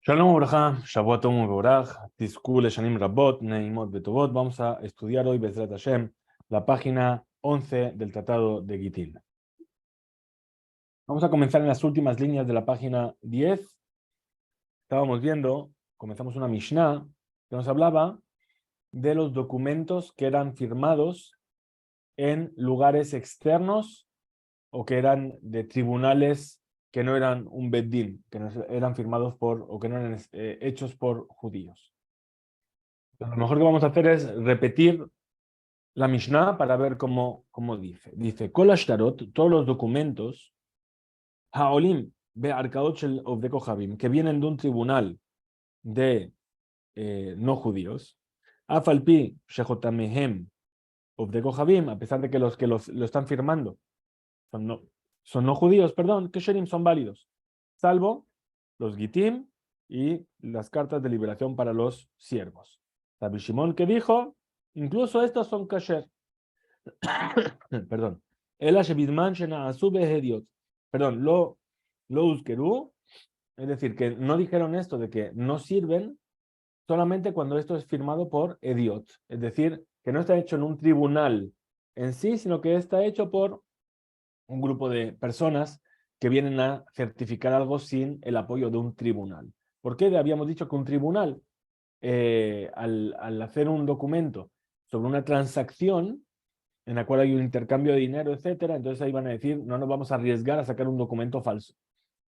Shalom Ubraja, Shavua Tov Uberaj, Tizku Leshanim Rabot, Neimot Betovot. Vamos a estudiar hoy, Bezrat Hashem, la página 11 del Tratado de Gitín. Vamos a comenzar en las últimas líneas de la página 10. Estábamos viendo, comenzamos una Mishnah que nos hablaba de los documentos que eran firmados en lugares externos o que eran de tribunales que no eran un beddin, que no eran firmados por, o que no eran hechos por judíos. Lo mejor que vamos a hacer es repetir la Mishnah para ver cómo dice. Dice, Kol Ashtarot, todos los documentos, Haolim, Be'arkaot Shel Ovdei Kohabim, que vienen de un tribunal de no judíos, Afalpi Shechotamehem Ovdei Kohabim, a pesar de que los que lo están firmando son no judíos, perdón, que Sherim son válidos, salvo los Gitim y las cartas de liberación para los siervos. Rabbi Shimon que dijo, incluso estos son kasher. Perdón. Perdón, lo uzkeru, es decir, que no dijeron esto de que no sirven solamente cuando esto es firmado por ediot, es decir, que no está hecho en un tribunal en sí, sino que está hecho por un grupo de personas que vienen a certificar algo sin el apoyo de un tribunal. ¿Por qué habíamos dicho que un tribunal, al hacer un documento sobre una transacción en la cual hay un intercambio de dinero, etcétera, entonces ahí van a decir, no nos vamos a arriesgar a sacar un documento falso,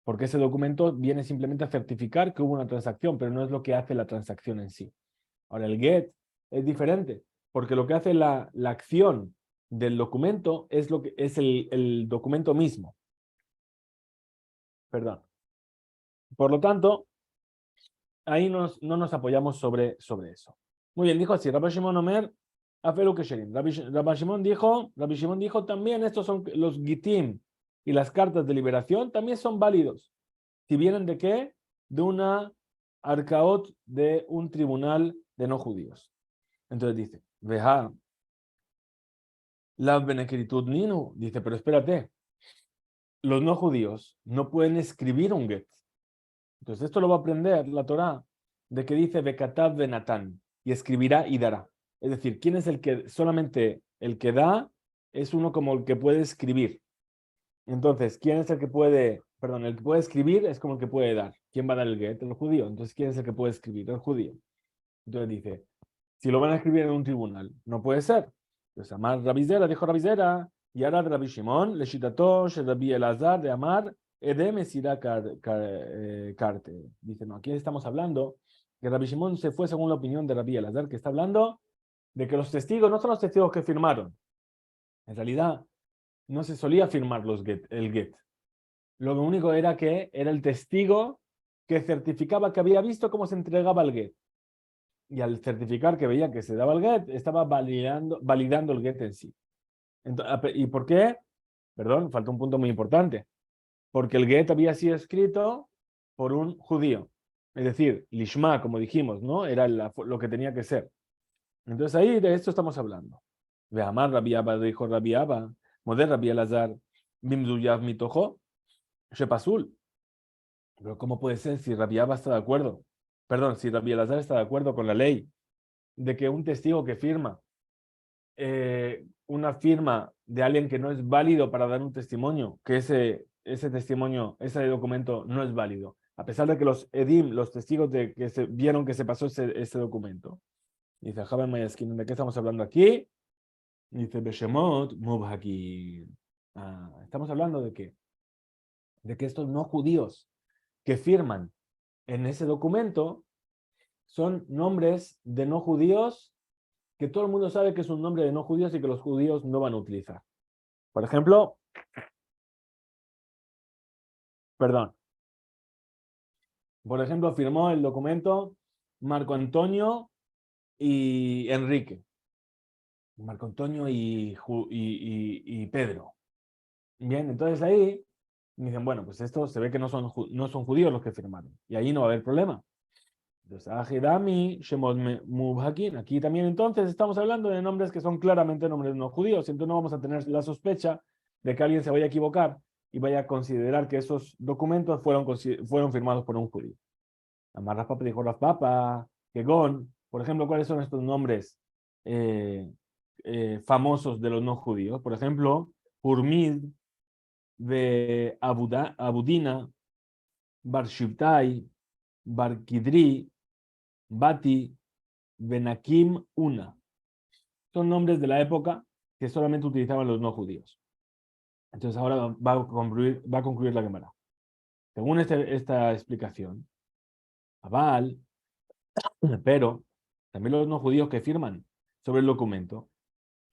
porque ese documento viene simplemente a certificar que hubo una transacción, pero no es lo que hace la transacción en sí. Ahora, el get es diferente, porque lo que hace la acción del documento es lo que es el documento mismo. Perdón. Por lo tanto, ahí no nos apoyamos sobre eso. Muy bien, dijo así, Rabbi Shimon Omer, Afelu Kesherim. Rabbi Shimon dijo también, estos son los Gitim y las cartas de liberación, también son válidos. Si vienen de qué? De una arcaot de un tribunal de no judíos. Entonces dice, Veja, la benekritud ninu, dice, pero espérate, los no judíos no pueden escribir un get. Entonces esto lo va a aprender la Torá de que dice Bekatav Benatán y escribirá y dará. Es decir, ¿quién es el que solamente el que da es uno como el que puede escribir? Entonces, ¿quién es el que puede, perdón, el que puede escribir es como el que puede dar? ¿Quién va a dar el get? El judío. Entonces, ¿quién es el que puede escribir? El judío. Entonces dice, si lo van a escribir en un tribunal, no puede ser. Entonces, Amar Rabizera, dijo Rabizera, y ahora de Rabbi Shimon, le shitato, Rabbi Elazar, de Amar, Edem Sira Carte. Dice, no, aquí estamos hablando que Rabbi Shimon se fue según la opinión de Rabbi Elazar, que está hablando de que los testigos no son los testigos que firmaron. En realidad, no se solía firmar el get. Lo único era que era el testigo que certificaba que había visto cómo se entregaba el get. Y al certificar que veía que se daba el get, estaba validando el get en sí. Entonces, ¿y por qué? Perdón, falta un punto muy importante. Porque el get había sido escrito por un judío. Es decir, Lishma, como dijimos, ¿no? Era lo que tenía que ser. Entonces ahí de esto estamos hablando. Veamar Rabbi Abba, dijo Rabbi Abba, Moder Rabbi Elazar, Bimzuyav mitojo, Shepasul. Pero ¿cómo puede ser si Rabbi Abba está de acuerdo? Perdón, si Rabbi Elazar está de acuerdo con la ley de que un testigo que firma una firma de alguien que no es válido para dar un testimonio, que ese testimonio, ese documento no es válido, a pesar de que los edim, los testigos que vieron que se pasó ese documento. Dice, Javen Mayaskin, ¿de qué estamos hablando aquí? Dice, Beshemot Mubhaki. Estamos hablando de qué? De que estos no judíos que firman en ese documento son nombres de no judíos que todo el mundo sabe que es un nombre de no judíos y que los judíos no van a utilizar. Por ejemplo, perdón, firmó el documento Marco Antonio y Enrique. Marco Antonio y Pedro. Bien, entonces ahí dicen, bueno, pues esto se ve que no son judíos los que firmaron. Y ahí no va a haber problema. Entonces, Ajidami, Shemot Mubhakin. Aquí también entonces estamos hablando de nombres que son claramente nombres no judíos. Entonces no vamos a tener la sospecha de que alguien se vaya a equivocar y vaya a considerar que esos documentos fueron firmados por un judío. Amar Papa dijo Papa, Kegon. Por ejemplo, ¿cuáles son estos nombres famosos de los no judíos? Por ejemplo, Hurmid, de Abudina, Bar Shivtai, Bar Kidri, Bati, Benakim Una. Son nombres de la época que solamente utilizaban los no judíos. Entonces ahora va a concluir la Gemara. Según esta explicación, Abal, pero también los no judíos que firman sobre el documento,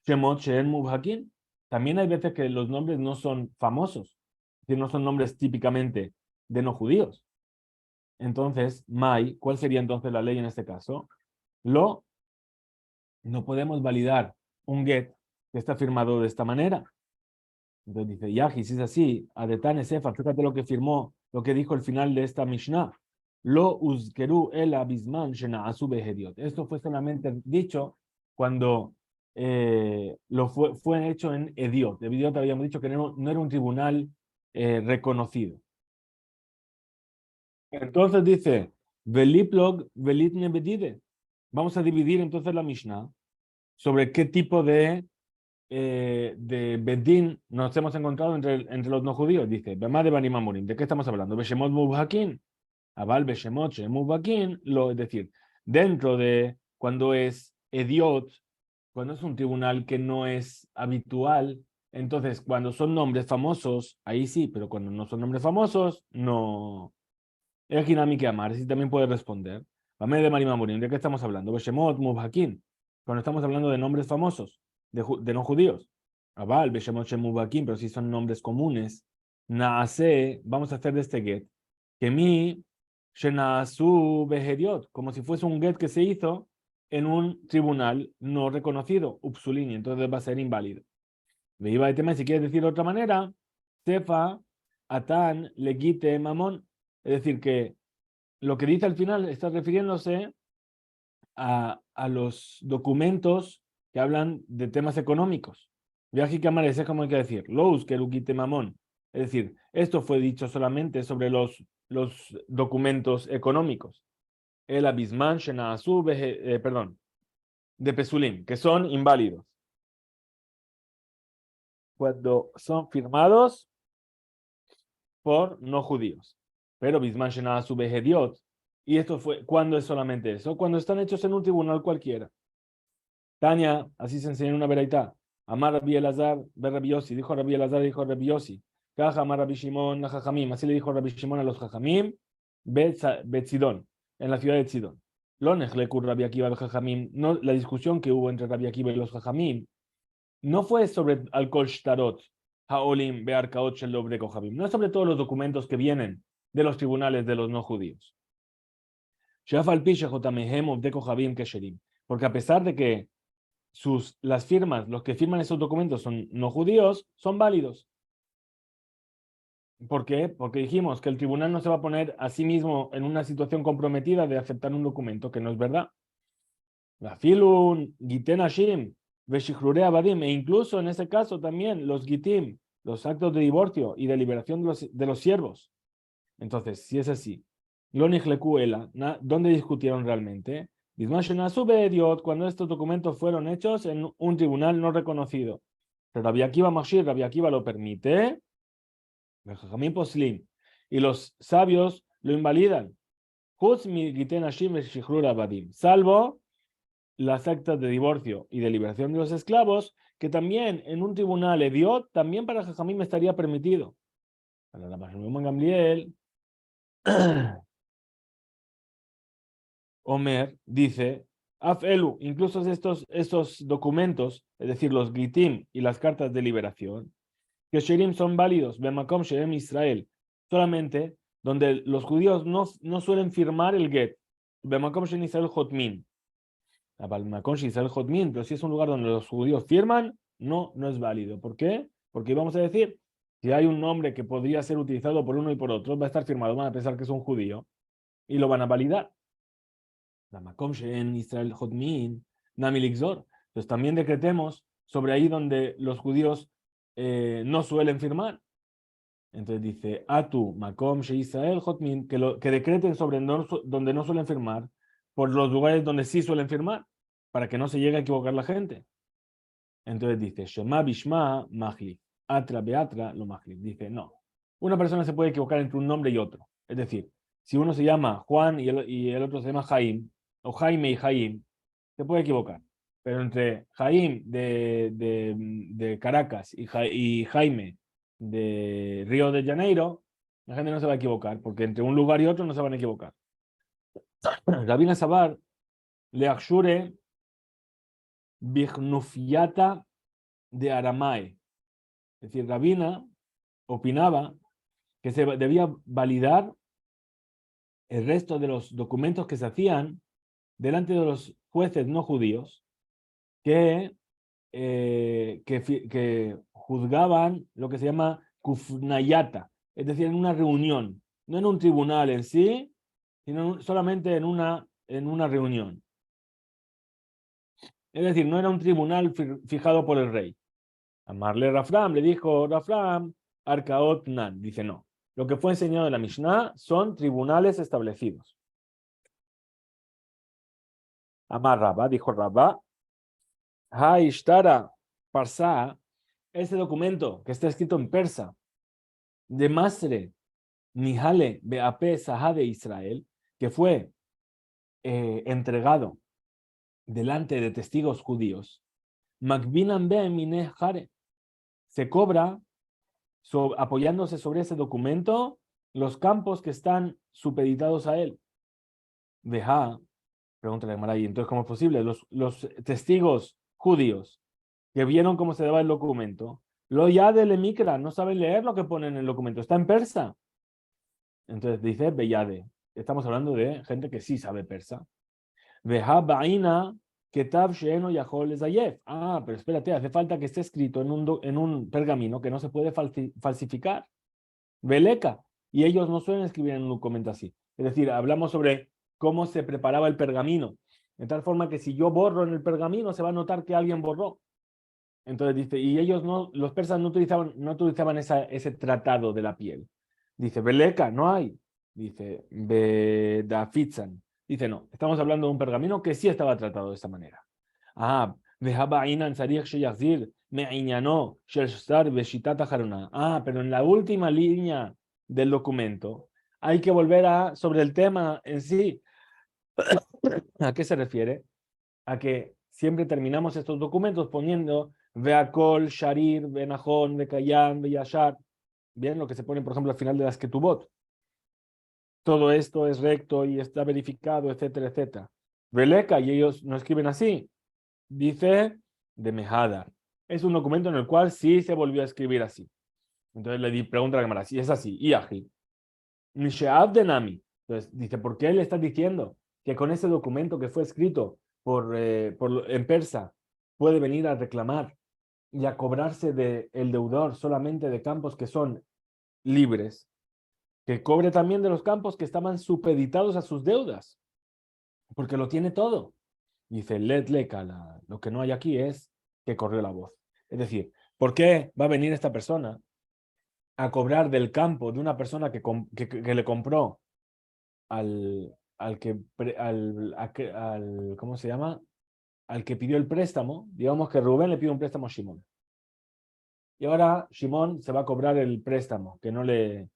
Shemot Sheen Mubhakin, también hay veces que los nombres no son famosos, es decir, no son nombres típicamente de no judíos. Entonces, Mai, ¿cuál sería entonces la ley en este caso? No podemos validar un get que está firmado de esta manera. Entonces dice, Yahi, si es así, Adetane Sefa, fíjate lo que firmó, lo que dijo el final de esta Mishnah. Lo uzkeru el abisman shena'asu behediot. Esto fue solamente dicho cuando fue hecho en Ediot. Ediot habíamos dicho que no era un tribunal reconocido. Entonces dice, Veliplog velitne bedide. Vamos a dividir entonces la Mishnah sobre qué tipo de Bedín nos hemos encontrado entre los no judíos. Dice, Bema de Banim Amorim. ¿De qué estamos hablando? Beshemot Mubhakin. Abal Beshemot Mubhakin. Es decir, dentro de cuando es Ediot, cuando es un tribunal que no es habitual, entonces cuando son nombres famosos, ahí sí, pero cuando no son nombres famosos, no. El Hinami que amar, sí también puede responder. Bame de Banim Amorim. ¿De qué estamos hablando? Beshemot Mubhakin. Cuando estamos hablando de nombres famosos de no judíos. Abal, Beshemot Shemubakim, pero si son nombres comunes. Naase, vamos a hacer de este get. Que mi, Shenaasu Beheriot, como si fuese un get que se hizo en un tribunal no reconocido, Upsulini, entonces va a ser inválido. Me iba a tema, si quieres decir de otra manera, Sefa, Atan, Legite, Mamón. Es decir, que lo que dice al final está refiriéndose a los documentos que hablan de temas económicos. Viaje que amarece, como hay que decir, los que luquite mamón. Es decir, esto fue dicho solamente sobre los documentos económicos. El abisman, perdón, de Pesulim, que son inválidos. Cuando son firmados por no judíos. Pero bisman shenasu behediot. Y esto fue, ¿cuándo es solamente eso? Cuando están hechos en un tribunal cualquiera. Tania, así se enseña en una veraita. Amar Rabbi Elazar, ver Rabbi Yossi, dijo Rabbi Elazar, dijo Rabbi Yossi. Caja Amar Rabbi Shimon, Jajamim, así le dijo Rabbi Shimon a los Jajamim, Betzidón, en la ciudad de Tzidón. Lo nejlekur Rabbi Akiva y Jajamim, no, la discusión que hubo entre Rabbi Akiva y los Jajamim, no fue sobre Alkol Shtarot, Haolim, Bearkaot, Shelob de Kohabim, no es sobre todos los documentos que vienen de los tribunales de los no judíos. Shafal Pisha Jotamehem de Kohabim Kesherim, porque a pesar de que las firmas, los que firman esos documentos son no judíos, son válidos. ¿Por qué? Porque dijimos que el tribunal no se va a poner a sí mismo en una situación comprometida de aceptar un documento que no es verdad. Filun, Giten Hashim, Veshikrure Abadim, e incluso en ese caso también los Gitim, los actos de divorcio y de liberación de los siervos. Entonces, si es así, ¿dónde discutieron realmente? Cuando estos documentos fueron hechos en un tribunal no reconocido. Pero Rabbi Akiva lo permite, y los sabios lo invalidan. Salvo las actas de divorcio y de liberación de los esclavos, que también en un tribunal Ediot, también para Jajamim estaría permitido. Para la Rabbi Gamliel, Omer dice, Afelu, incluso estos documentos, es decir, los Gitim y las cartas de liberación, que Sherim son válidos, Bemakom Sherem Israel, solamente donde los judíos no suelen firmar el get, Bemakom Sherem Israel Hotmin, Bemakom Sherem Israel Hotmin, pero si es un lugar donde los judíos firman, no es válido. ¿Por qué? Porque vamos a decir, si hay un nombre que podría ser utilizado por uno y por otro, va a estar firmado, van a pensar que es un judío y lo van a validar. En Israel Hotmin, Namilixor. Pues también decretemos sobre ahí donde los judíos no suelen firmar. Entonces dice, Atu, Makom, She Israel, Hotmin, que decreten sobre donde no suelen firmar, por los lugares donde sí suelen firmar, para que no se llegue a equivocar la gente. Entonces dice, Shema Bishma Mahli, Atra Beatra lo Mahli. Dice, no. Una persona se puede equivocar entre un nombre y otro. Es decir, si uno se llama Juan y el otro se llama Jaim, o Jaime y Jaim, se puede equivocar. Pero entre Jaim de Caracas y Jaime de Río de Janeiro, la gente no se va a equivocar, porque entre un lugar y otro no se van a equivocar. Rabina Sabar le Akshure Bignufiata de Aramae. Es decir, Rabina opinaba que se debía validar el resto de los documentos que se hacían delante de los jueces no judíos que juzgaban lo que se llama kufnayata, es decir, en una reunión, no en un tribunal en sí, sino solamente en una reunión. Es decir, no era un tribunal fijado por el rey. Amarle Rafram, le dijo Rafram, Arkaot Nan, dice no. Lo que fue enseñado en la Mishnah son tribunales establecidos. Amar Rabba, dijo Rabba, Ha Ishtara Parsa, ese documento que está escrito en persa, de Masre Nihale Beape Sahá de Israel, que fue entregado delante de testigos judíos, Magbinan Be Mineh Hare, se cobra apoyándose sobre ese documento los campos que están supeditados a él. Veja, pregúntale a Maray, entonces, ¿cómo es posible? Los testigos judíos que vieron cómo se daba el documento, lo ya de Lemikra, no saben leer lo que pone en el documento, está en persa. Entonces dice Beyade, estamos hablando de gente que sí sabe persa. Veja Baina Ketab Sheeno Yahol Zayef. Ah, pero espérate, hace falta que esté escrito en un pergamino que no se puede falsificar. Veleca. Y ellos no suelen escribir en un documento así. Es decir, hablamos sobre cómo se preparaba el pergamino. De tal forma que si yo borro en el pergamino, se va a notar que alguien borró. Entonces dice, y ellos no, los persas no utilizaban ese tratado de la piel. Dice, Beleca, no hay. Dice, Bedafizan. Dice, no, estamos hablando de un pergamino que sí estaba tratado de esta manera. Ah, pero en la última línea del documento hay que volver sobre el tema en sí. ¿A qué se refiere? A que siempre terminamos estos documentos poniendo Veakol, Sharir, Benajón, Bekayán, Beyashar. Bien, lo que se pone, por ejemplo, al final de las Ketubot. Todo esto es recto y está verificado, etcétera, etcétera. Veleca, y ellos no escriben así. Dice de Mejada. Es un documento en el cual sí se volvió a escribir así. Entonces le pregunta a la cámara, si es así, y Aji. Misheab de Nami. Entonces dice, ¿por qué le estás diciendo que con ese documento que fue escrito en persa puede venir a reclamar y a cobrarse del deudor solamente de campos que son libres, que cobre también de los campos que estaban supeditados a sus deudas, porque lo tiene todo? Dice, lo que no hay aquí es que corrió la voz. Es decir, ¿por qué va a venir esta persona a cobrar del campo de una persona que le compró ¿cómo se llama? Al que pidió el préstamo? Digamos que Rubén le pide un préstamo a Shimón. Y ahora Shimón se va a cobrar el préstamo que no le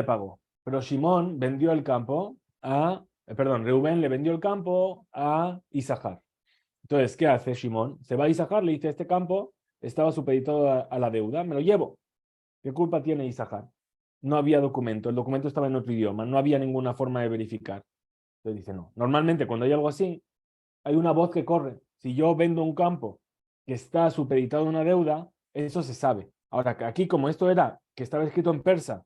pagó. Pero Shimón vendió el campo Rubén le vendió el campo a Isahar. Entonces, ¿qué hace Shimón? Se va a Isahar, le dice, este campo estaba supeditado a la deuda, me lo llevo. ¿Qué culpa tiene Isahar? No había documento, el documento estaba en otro idioma, no había ninguna forma de verificar. Entonces dice, no. Normalmente cuando hay algo así, hay una voz que corre. Si yo vendo un campo que está supeditado a una deuda, eso se sabe. Ahora, aquí como esto era que estaba escrito en persa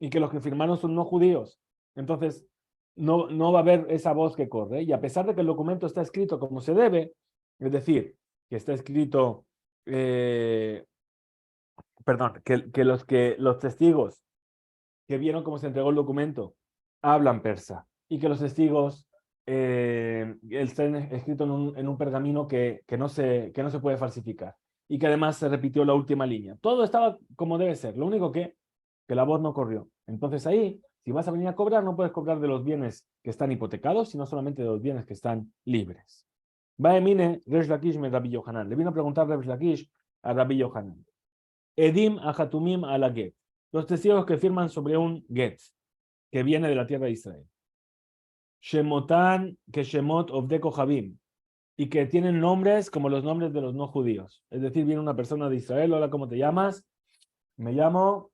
y que los que firmaron son no judíos, entonces no va a haber esa voz que corre. Y a pesar de que el documento está escrito como se debe, es decir, que está escrito, que los testigos que vieron cómo se entregó el documento hablan persa y que los testigos están escritos en un pergamino que no se puede falsificar y que además se repitió la última línea. Todo estaba como debe ser. Lo único que que la voz no corrió. Entonces ahí, si vas a venir a cobrar, no puedes cobrar de los bienes que están hipotecados, sino solamente de los bienes que están libres. Vaemine Resh Lakish me Rabbi Yohanan. Le vino a preguntar Resh Lakish a Rabbi Yohanan. Edim ahatumim ala get. Los testigos que firman sobre un get, que viene de la tierra de Israel. Shemotan que Shemot Ovde Kohabim. Y que tienen nombres como los nombres de los no judíos. Es decir, viene una persona de Israel, hola, ¿cómo te llamas? Me llamo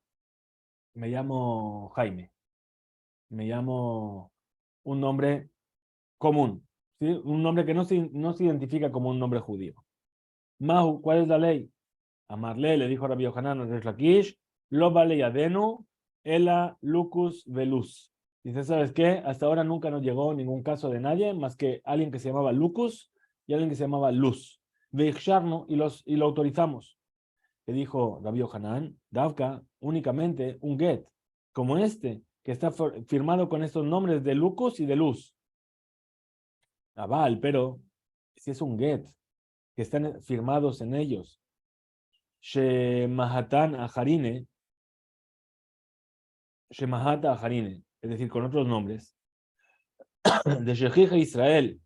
Jaime. Me llamo un nombre común. ¿Sí? Un nombre que no se identifica como un nombre judío. Mahu, ¿cuál es la ley? Amarle, le dijo Rabbi Yohanan a Resh Lakish, lo vale yadenu, ela lucus velus. Dice, ¿sabes qué? Hasta ahora nunca nos llegó ningún caso de nadie más que alguien que se llamaba Lucus y alguien que se llamaba Luz. Veiksharno y lo autorizamos. Le dijo Rabbi Yohanan, Davka, únicamente un get, como este, que está firmado con estos nombres de Lucus y de Luz. Aval, pero si es un get, que están firmados en ellos, Shemahatan Aharine, Shemahata Aharine, es decir, con otros nombres, de Shejija Israel,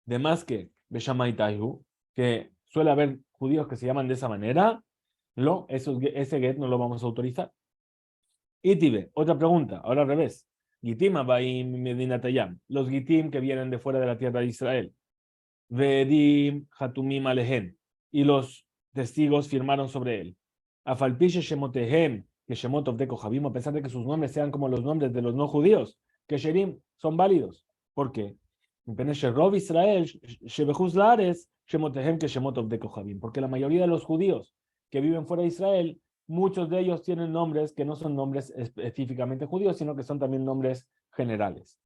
de más que Beshamaitahu, que suele haber judíos que se llaman de esa manera, ese get no lo vamos a autorizar. Itibe, otra pregunta, ahora al revés. Gitim Abaim Medinatayam, los Gitim que vienen de fuera de la tierra de Israel. Vedim Hatumim Alehen, y los testigos firmaron sobre él. Afalpishe Shemotehem, que Shemot of de Kohabim, a pesar de que sus nombres sean como los nombres de los no judíos, que Sherim son válidos. ¿Por qué? Israel, Shebehuz Lares, Shemotehem, que Shemot of de Kohabim, porque la mayoría de los judíos que viven fuera de Israel, muchos de ellos tienen nombres que no son nombres específicamente judíos, sino que son también nombres generales.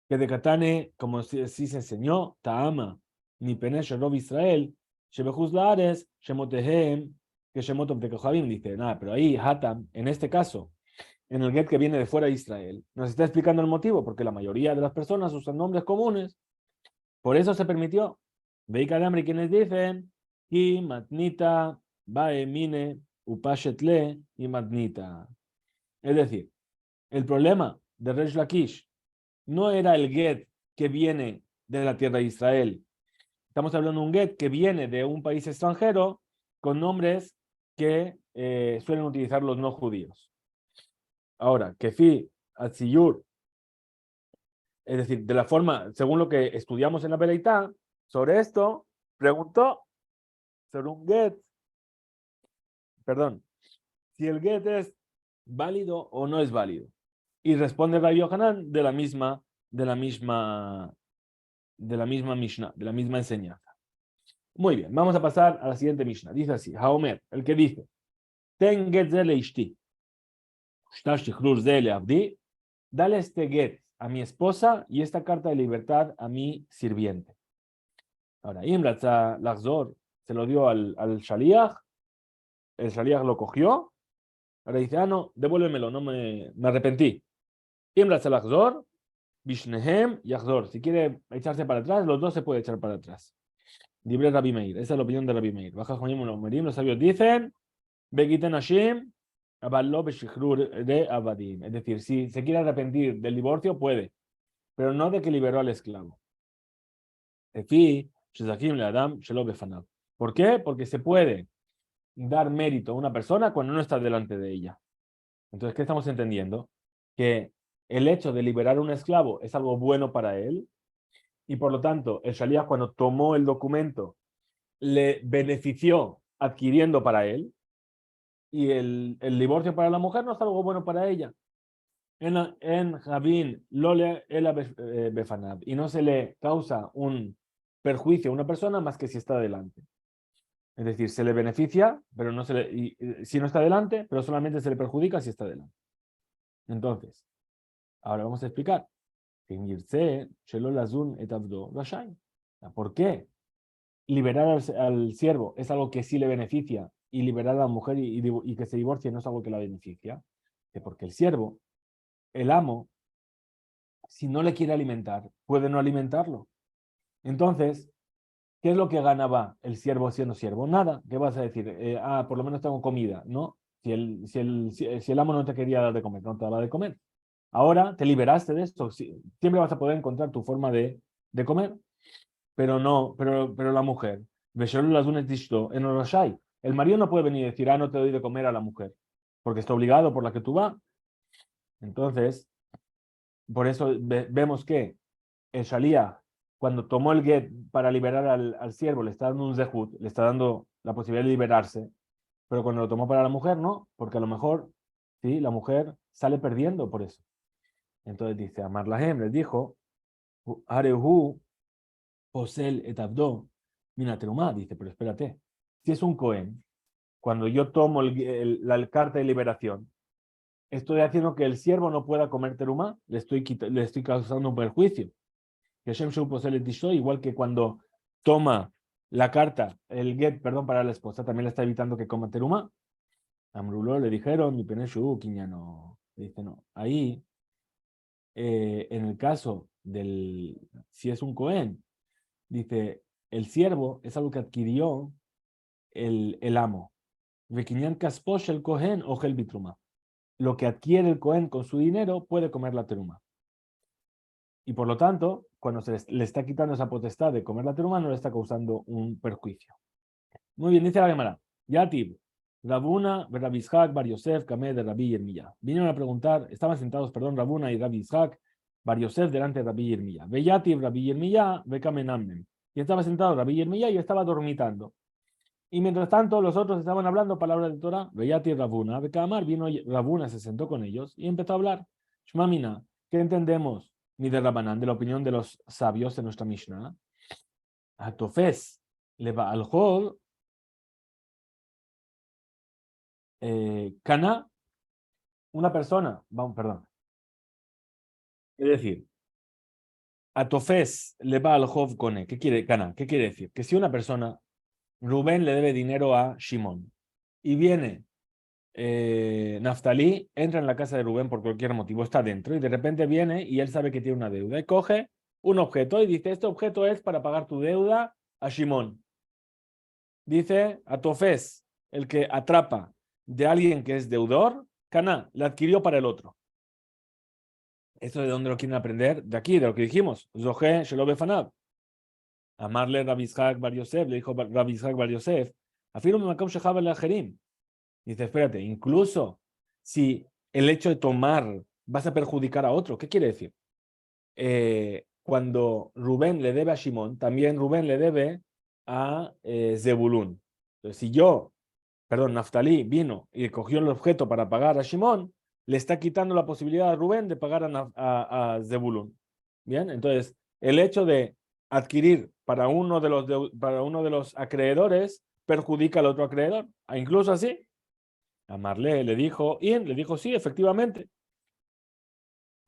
Que de Katane, como sí se enseñó, Ta'ama, ni Penesh Rob Israel, Shebehuz Lares, Shemotehem, que Shemot of de Kohabim, dice, nada, pero ahí Hatam, en este caso, en el get que viene de fuera de Israel, nos está explicando el motivo, porque la mayoría de las personas usan nombres comunes, por eso se permitió. Veika de hambre, quienes dicen, y matnita, baemine, upashetle, y matnita. Es decir, el problema de Resh Lakish no era el get que viene de la tierra de Israel. Estamos hablando de un get que viene de un país extranjero con nombres que suelen utilizar los no judíos. Ahora, Kefi, Atziyur, es decir, de la forma, según lo que estudiamos en la Beleitá, sobre esto, preguntó sobre un get, perdón, si el get es válido o no es válido. Y responde Rabbi Yohanan de la misma Mishnah, de la misma enseñanza. Muy bien, vamos a pasar a la siguiente Mishnah. Dice así, Haomer, el que dice, ten get zele ishti, dale este get a mi esposa y esta carta de libertad a mi sirviente. Ahora, Imratza Lachzor se lo dio al Shaliach, el Shaliach lo cogió, ahora dice, no, devuélvemelo, no me arrepentí. Imratza Lachzor, Bishnehem Yachzor, si quiere echarse para atrás, los dos se puede echar para atrás. Libre Rabbi Meir, esa es la opinión de Rabbi Meir. Baja Jonim Merim, los sabios dicen, Begiten Hashim, Aballo Beshikrur de Abadim. Es decir, si se quiere arrepentir del divorcio, puede, pero no de que liberó al esclavo. ¿Por qué? Porque se puede dar mérito a una persona cuando no está delante de ella. Entonces, ¿qué estamos entendiendo? Que el hecho de liberar a un esclavo es algo bueno para él, y por lo tanto, el Shaliach, cuando tomó el documento, le benefició adquiriendo para él, y el divorcio para la mujer no es algo bueno para ella. En Javin, Lole, Ela Befanab, y no se le causa un perjuicio a una persona más que si está delante. Es decir, se le beneficia, pero no se le, si no está delante, pero solamente se le perjudica si está delante. Entonces, ahora vamos a explicar. ¿Por qué liberar al siervo es algo que sí le beneficia y liberar a la mujer y que se divorcie no es algo que la beneficia? Porque el siervo, el amo, si no le quiere alimentar, puede no alimentarlo. Entonces, ¿qué es lo que ganaba el siervo siendo siervo? Nada. ¿Qué vas a decir? Por lo menos tengo comida. No. Si el amo no te quería dar de comer, no te daba de comer. Ahora te liberaste de esto. Siempre vas a poder encontrar tu forma de comer, pero pero la mujer, el marido no puede venir y decir, no te doy de comer a la mujer, porque está obligado por la que tú vas. Entonces, por eso vemos que el Shalia, cuando tomó el get para liberar al siervo, le está dando un zehut, le está dando la posibilidad de liberarse, pero cuando lo tomó para la mujer, no, porque a lo mejor, sí, la mujer sale perdiendo por eso. Entonces dice, Amar Lahem les dijo, Arehu posel et abdo mina terumá, dice, pero espérate, si es un Cohen, cuando yo tomo la carta de liberación, estoy haciendo que el siervo no pueda comer terumá, le estoy causando un perjuicio. Que Hashem Shu posel et ishto, igual que cuando toma la carta, el get, perdón, para la esposa, también le está evitando que coma terumá. Amruló le dijeron, mi peneshu, no. Dice, no. Ahí, en el caso si es un Cohen, dice, el siervo es algo que adquirió el amo. Vekinyan kasposh el Cohen o el bitruma. Lo que adquiere el Cohen con su dinero puede comer la teruma. Y por lo tanto, cuando le está quitando esa potestad de comer la teruma, no le está causando un perjuicio. Muy bien, dice la Gemara. Yatib, Rabuna, Rabbi Ishak, Bar Yosef, Kameh de Rabbi Yermiyah. Vinieron a preguntar, estaban sentados, perdón, Rabuna y Rabbi Ishak, Bar Yosef delante de Rabbi Yermiyah. Ve Yatib, Rabbi Yermiyah, ve Kamenamnem. Y estaba sentado Rabbi Yermiyah y estaba dormitando. Y mientras tanto, los otros estaban hablando palabras de Torah. Ve Yatib, Rabuna, ve Kamar, vino Rabuna, se sentó con ellos y empezó a hablar. Shmamina, ¿qué entendemos? Ni de Rabanán, de la opinión de los sabios de nuestra Mishnah. Atofes, leva al Jod, Cana, una persona, vamos, perdón. Es decir, Atofes le va al Jov Kone. ¿Qué quiere, Cana? ¿Qué quiere decir? Que si una persona, Rubén le debe dinero a Shimón y viene Naftalí, entra en la casa de Rubén por cualquier motivo, está dentro y de repente viene y él sabe que tiene una deuda y coge un objeto y dice, este objeto es para pagar tu deuda a Shimón. Dice Atofes, el que atrapa de alguien que es deudor, Cana, le adquirió para el otro. ¿Esto de dónde lo quieren aprender? De aquí, de lo que dijimos. Zohe Shelo Befanab. Amarle Rabbi Ishak Bar Yosef, le dijo Rabbi Ishak Bar Yosef, afirma Makom Shechab el Ajerim. Dice, espérate, incluso si el hecho de tomar vas a perjudicar a otro, ¿qué quiere decir? Cuando Rubén le debe a Shimón, también Rubén le debe a Zebulún. Entonces, si Naftalí vino y cogió el objeto para pagar a Shimón, le está quitando la posibilidad a Rubén de pagar a Zebulún. Bien, entonces, el hecho de adquirir para uno de los acreedores perjudica al otro acreedor. Incluso así, Amarle le dijo, sí, efectivamente.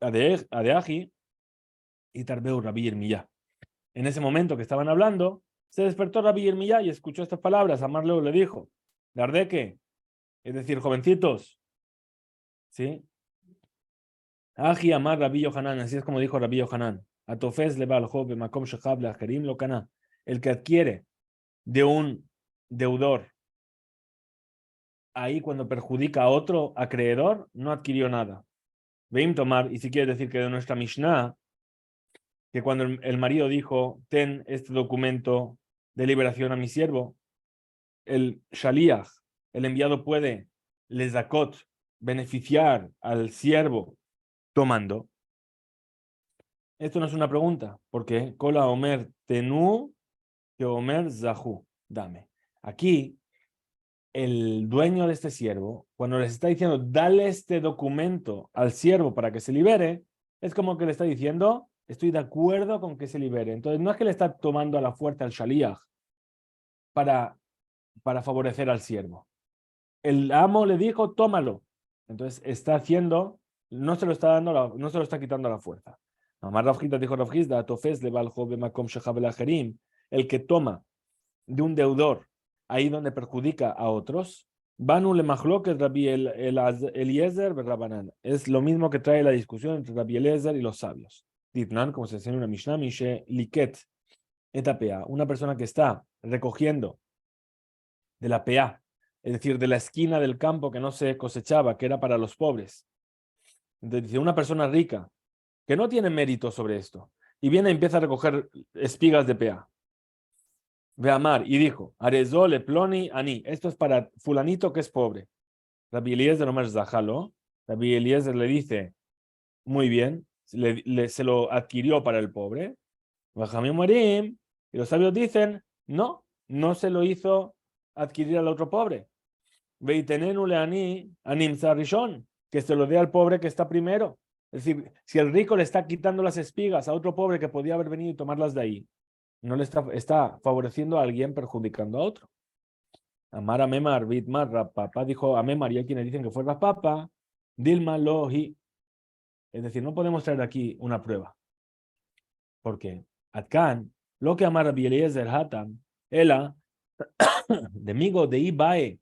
Adeaji y Tarbeu Rabbi Yermiyah. En ese momento que estaban hablando, se despertó Rabbi Yermiyah y escuchó estas palabras. Amarle le dijo, Dardeque, es decir, jovencitos, ¿sí? Aji Amar Rabbi Yohanan, así es como dijo Rabbi Yohanan. Atofes le va al joven Makom Shechab le Ajerim lo Kana. El que adquiere de un deudor, ahí cuando perjudica a otro acreedor, no adquirió nada. Veim tomar, y si quieres decir que de nuestra Mishnah, que cuando el marido dijo, ten este documento de liberación a mi siervo, el Shaliach, el enviado puede, les zakot, beneficiar al siervo tomando. Esto no es una pregunta, porque Kola Omer Tenu, que Omer Zahu, dame. Aquí, el dueño de este siervo, cuando les está diciendo, dale este documento al siervo para que se libere, es como que le está diciendo, estoy de acuerdo con que se libere. Entonces, no es que le está tomando a la fuerza al Shaliach para favorecer al siervo. El amo le dijo, tómalo. Entonces, está haciendo, no se lo está quitando a la fuerza. Amar Rafjita dijo Rafjizda, Atofes le va al joven Makom Shechabel Ajerim, el que toma de un deudor ahí donde perjudica a otros, Banu le Mahloket Rabbi Eliezer Rabanan. Es lo mismo que trae la discusión entre Rabbi Eliezer y los sabios. Ditnan, como se enseña en una Mishnah, Mishe Liket etapea, una persona que está recogiendo de la PA es decir, de la esquina del campo que no se cosechaba, que era para los pobres. Entonces dice, una persona rica, que no tiene mérito sobre esto, y viene y empieza a recoger espigas de pea. Ve Amar, y dijo, Arezole, Ploni, Ani, esto es para fulanito que es pobre. Rabbi Eliezer Omer Zahalo, Rabbi Eliezer le dice, muy bien, se lo adquirió para el pobre. Bajamim Muerim, y los sabios dicen, no, no se lo hizo adquirir al otro pobre. Veitenenu leani anim sarishon, que se lo dé al pobre que está primero. Es decir, si el rico le está quitando las espigas a otro pobre que podía haber venido y tomarlas de ahí, no le está favoreciendo a alguien, perjudicando a otro. Amar a Memar, Bitmar, Rapapa, dijo a Memar, y hay quienes dicen que fue Rapapa, Dilma Lohi. Es decir, no podemos traer aquí una prueba. Porque Atkan, lo que amar a Eliezer Hatam, ela, de migo de Ibae,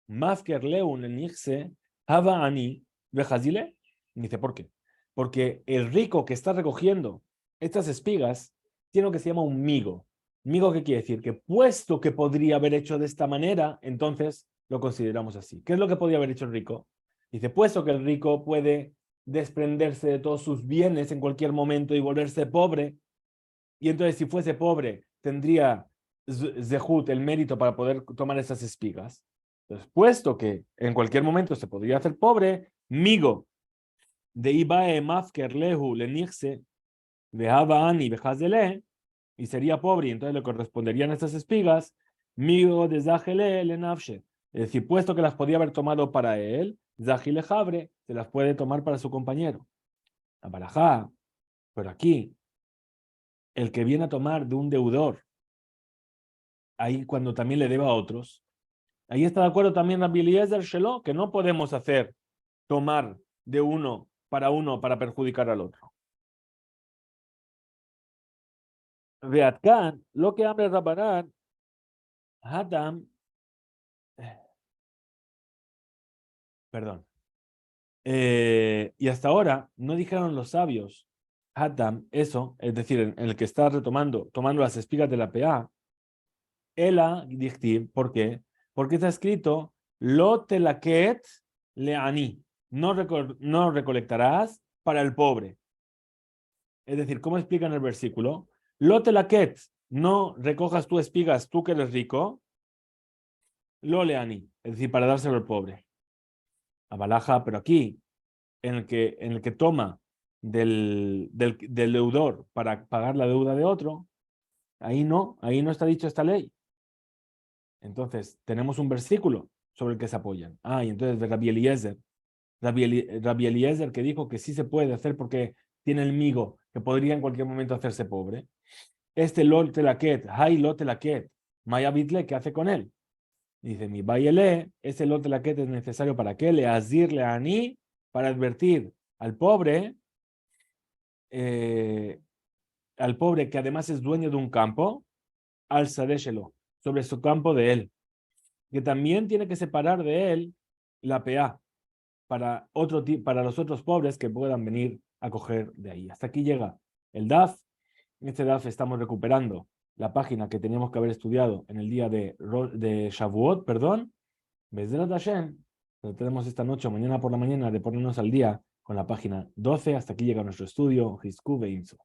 Mafker Leun en Nixse, Hava Ani, Vejazile. Dice, ¿por qué? Porque el rico que está recogiendo estas espigas tiene lo que se llama un migo. Migo, ¿qué quiere decir? Que puesto que podría haber hecho de esta manera, entonces lo consideramos así. ¿Qué es lo que podría haber hecho el rico? Dice, puesto que el rico puede desprenderse de todos sus bienes en cualquier momento y volverse pobre, y entonces si fuese pobre tendría zehut, el mérito para poder tomar esas espigas. Entonces, puesto que en cualquier momento se podría hacer pobre, migo de Ibae Mafker Lehu Lenixse de Ani Bejazele, y sería pobre, y entonces le corresponderían estas espigas, migo de Zahele Lenafshe. Es decir, puesto que las podía haber tomado para él, Zahile Jabre se las puede tomar para su compañero. A Barajá, pero aquí, el que viene a tomar de un deudor, ahí cuando también le deba a otros, ahí está de acuerdo también Rabbi Eliezer Shelo, que no podemos hacer tomar de uno para perjudicar al otro. Veatkan, lo que hambre Rabbanán, Hatam, perdón. Y hasta ahora no dijeron los sabios, Hatam, eso, es decir, en el que está tomando las espigas de la PA, Ela Dichtiv, ¿por qué? Porque está escrito, Lo telaket leani, no recolectarás para el pobre. Es decir, ¿cómo explica en el versículo? Lo telaket, no recojas tú espigas, tú que eres rico, lo leani, es decir, para dárselo al pobre. A Balaja, pero aquí, en el que toma del deudor para pagar la deuda de otro, ahí no está dicho esta ley. Entonces, tenemos un versículo sobre el que se apoyan. Y entonces Rabbi Eliezer, Rabbi Eliezer que dijo que sí se puede hacer porque tiene el migo, que podría en cualquier momento hacerse pobre. Este Lot Telaket, Hay Lot Telaket, Maya Bitle, ¿qué hace con él? Dice, mi Bayele, ese Lot Telaket es necesario para qué? Le azirle a Ani, para advertir al pobre que además es dueño de un campo, al Sadeshelo, sobre su campo de él, que también tiene que separar de él la PA para los otros pobres que puedan venir a coger de ahí. Hasta aquí llega el DAF. En este DAF estamos recuperando la página que teníamos que haber estudiado en el día de Shavuot, perdón. Bezrat Hashem, tenemos esta noche o mañana por la mañana de ponernos al día con la página 12. Hasta aquí llega nuestro estudio. Hisku Beimso.